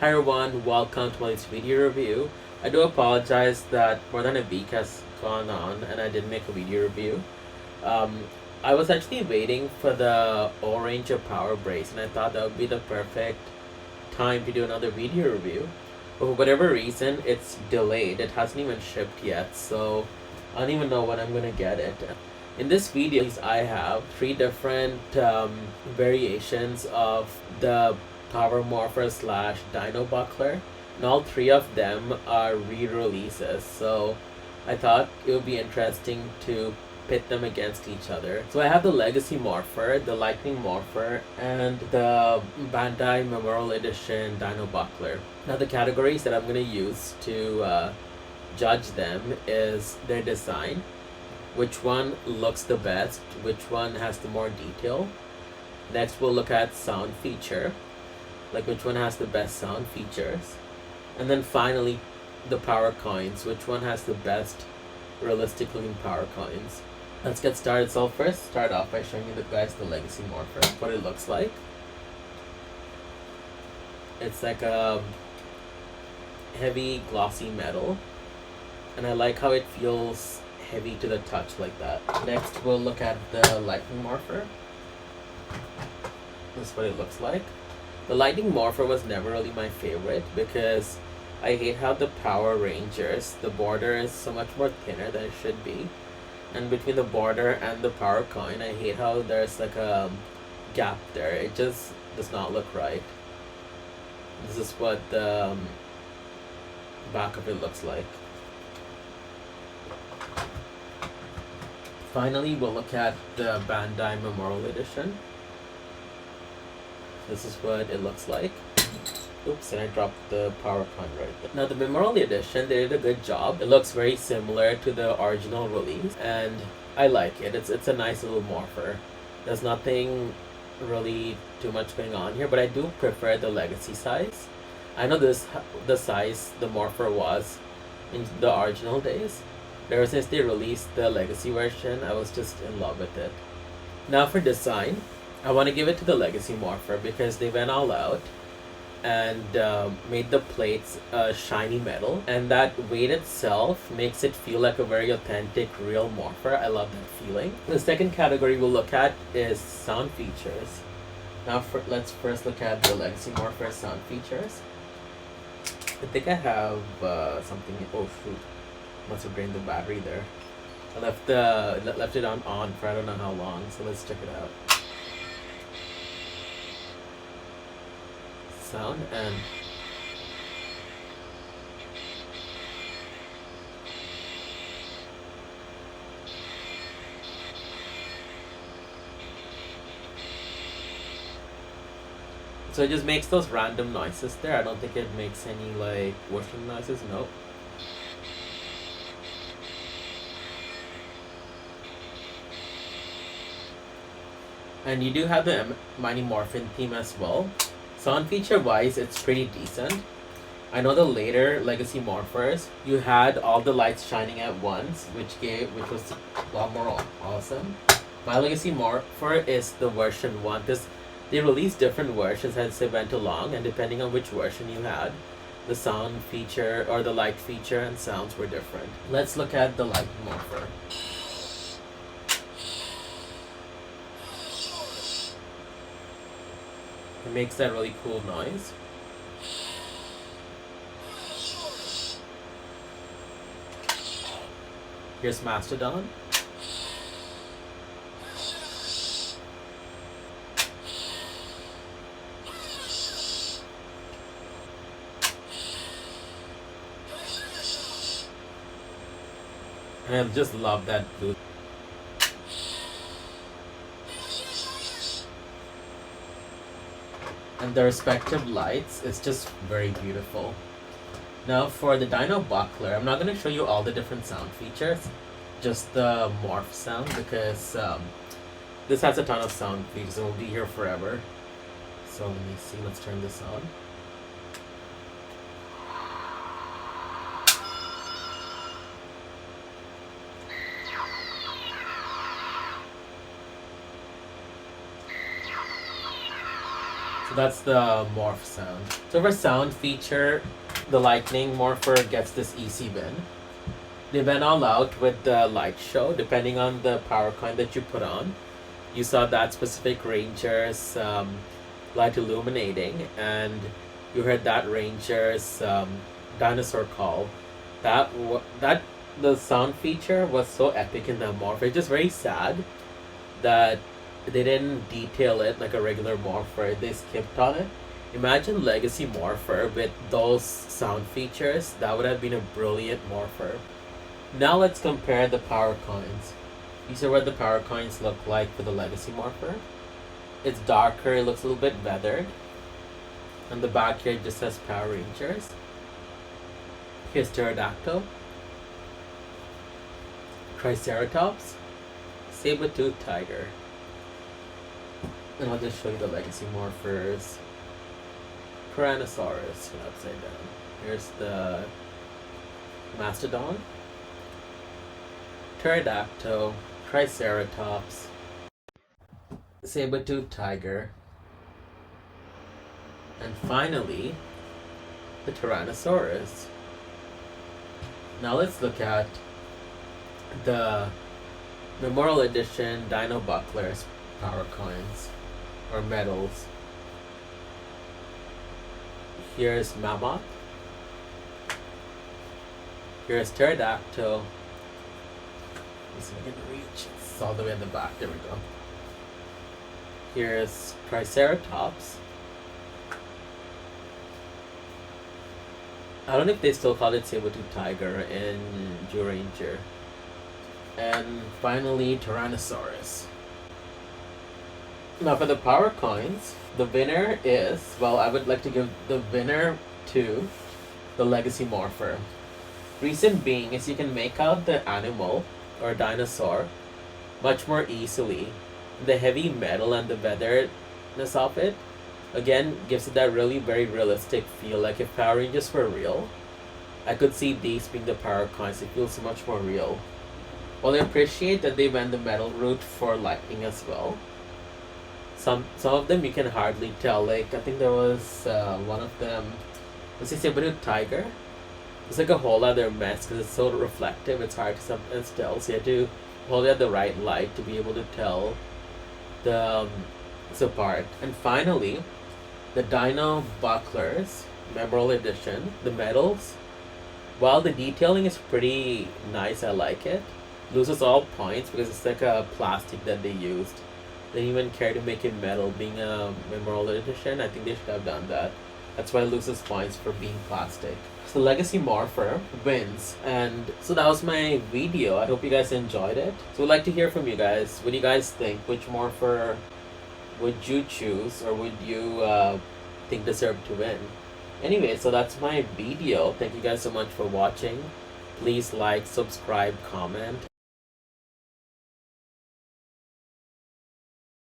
Hi everyone, welcome to my video review. I do apologize that more than a week has gone on and I didn't make a video review. Um, I was actually waiting for the Ohranger power brace and I thought that would be the perfect time to do another video review. But for whatever reason, it's delayed. It hasn't even shipped yet, so I don't even know when I'm gonna get it. In this video, I have three different variations of the Power Morpher slash Dino Buckler, and all three of them are re-releases. So I thought it would be interesting to pit them against each other. So I have the Legacy Morpher, the Lightning Morpher, and the Bandai Memorial Edition Dino Buckler. Now the categories that I'm going to use to judge them is their design, which one looks the best, which one has the more detail. Next we'll look at sound feature, like which one has the best sound features. And then finally the power coins, which one has the best realistic looking power coins. Let's get started. So I'll first start off by showing you guys the Legacy Morpher, what it looks like. It's like a heavy glossy metal, and I like how it feels heavy to the touch like that. Next we'll look at the Lightning Morpher. This is what it looks like. The Lightning Morpher was never really my favorite because I hate how the Power Rangers, the border is so much more thinner than it should be. And between the border and the power coin, I hate how there's like a gap there. It just does not look right. This is what the back of it looks like. Finally, we'll look at the Bandai Memorial Edition. This is what it looks like. Oops, and I dropped the power coin right there. Now the Memorial Edition, they did a good job. It looks very similar to the original release, and I like it. It's a nice little morpher. There's nothing really too much going on here, but I do prefer the Legacy size. I know this the size the morpher was in the original days. Ever since they released the Legacy version, I was just in love with it. Now for design, I want to give it to the Legacy Morpher because they went all out and made the plates shiny metal, and that weight itself makes it feel like a very authentic real morpher. I love that feeling. The second category we'll look at is sound features. Now let's first look at the Legacy Morpher sound features. I think I have something. Oh shoot, must have drained the battery there. I left it on for I don't know how long, so let's check it out. Sound and so it just makes those random noises there. I don't think it makes any like whooshing noises. Nope. And you do have the Mighty Morphin theme as well. Sound feature wise, it's pretty decent. I know the later Legacy Morphers, you had all the lights shining at once, which was a lot more awesome. My Legacy Morpher is the version 1, because they released different versions as they went along, and depending on which version you had, the sound feature or the light feature and sounds were different. Let's look at the Lightning Morpher. It makes that really cool noise. Here's Mastodon. And I just love that blue. And the respective lights, it's just very beautiful. Now for the Dino Buckler, I'm not going to show you all the different sound features, just the morph sound, because this has a ton of sound features and will be here forever. So let me see, let's turn this on. So That's the morph sound. So for sound feature, the lightning morpher gets this easy win. They went all out with the light show, depending on the power coin that you put on. You saw that specific ranger's light illuminating, and you heard that ranger's dinosaur call. That the sound feature was so epic in the morph. It's just very sad that they didn't detail it like a regular morpher. They skipped on it. Imagine Legacy Morpher with those sound features. That would have been a brilliant morpher. Now let's compare the power coins. These are what the power coins look like for the Legacy Morpher. It's darker, it looks a little bit weathered. On the back here it just says Power Rangers. Here's Pterodactyl, Triceratops, Saber-toothed Tiger. And I'll just show you the Legacy Morphers. Tyrannosaurus, upside down. Here's the Mastodon, Pterodactyl, Triceratops, Saber-toothed Tiger, and finally, the Tyrannosaurus. Now let's look at the Memorial Edition Dino Bucklers power coins, or medals. Here's Mammoth. Here's Pterodactyl. Let me see if I can reach. It's all the way in the back. There we go. Here's Triceratops. I don't know if they still call it Saber-toothed Tiger in Ohranger. And finally, Tyrannosaurus. Now for the power coins, the winner is, well, I would like to give the winner to the Legacy Morpher. Reason being is you can make out the animal or dinosaur much more easily. The heavy metal and the weatheredness of it again gives it that really very realistic feel. Like if Power Rangers were real, I could see these being the power coins. It feels much more real. Well, I appreciate that they went the metal route for lightning as well. Some of them you can hardly tell. Like I think there was one of them. Let's say Saber-toothed Tiger. It's like a whole other mess because it's so reflective. It's hard to sometimes tell. So you have to hold it at the right light to be able to tell the apart. And finally, the Dino Bucklers Memorial Edition, the medals. While the detailing is pretty nice, I like it. Loses all points because it's like a plastic that they used. They didn't even care to make it metal, being a Memorial Edition. I think they should have done that. That's why it loses points for being plastic. So Legacy Morpher wins. And so that was my video. I hope you guys enjoyed it. So I'd like to hear from you guys. What do you guys think? Which Morpher would you choose, or would you think deserved to win? Anyway, so that's my video. Thank you guys so much for watching. Please like, subscribe, comment.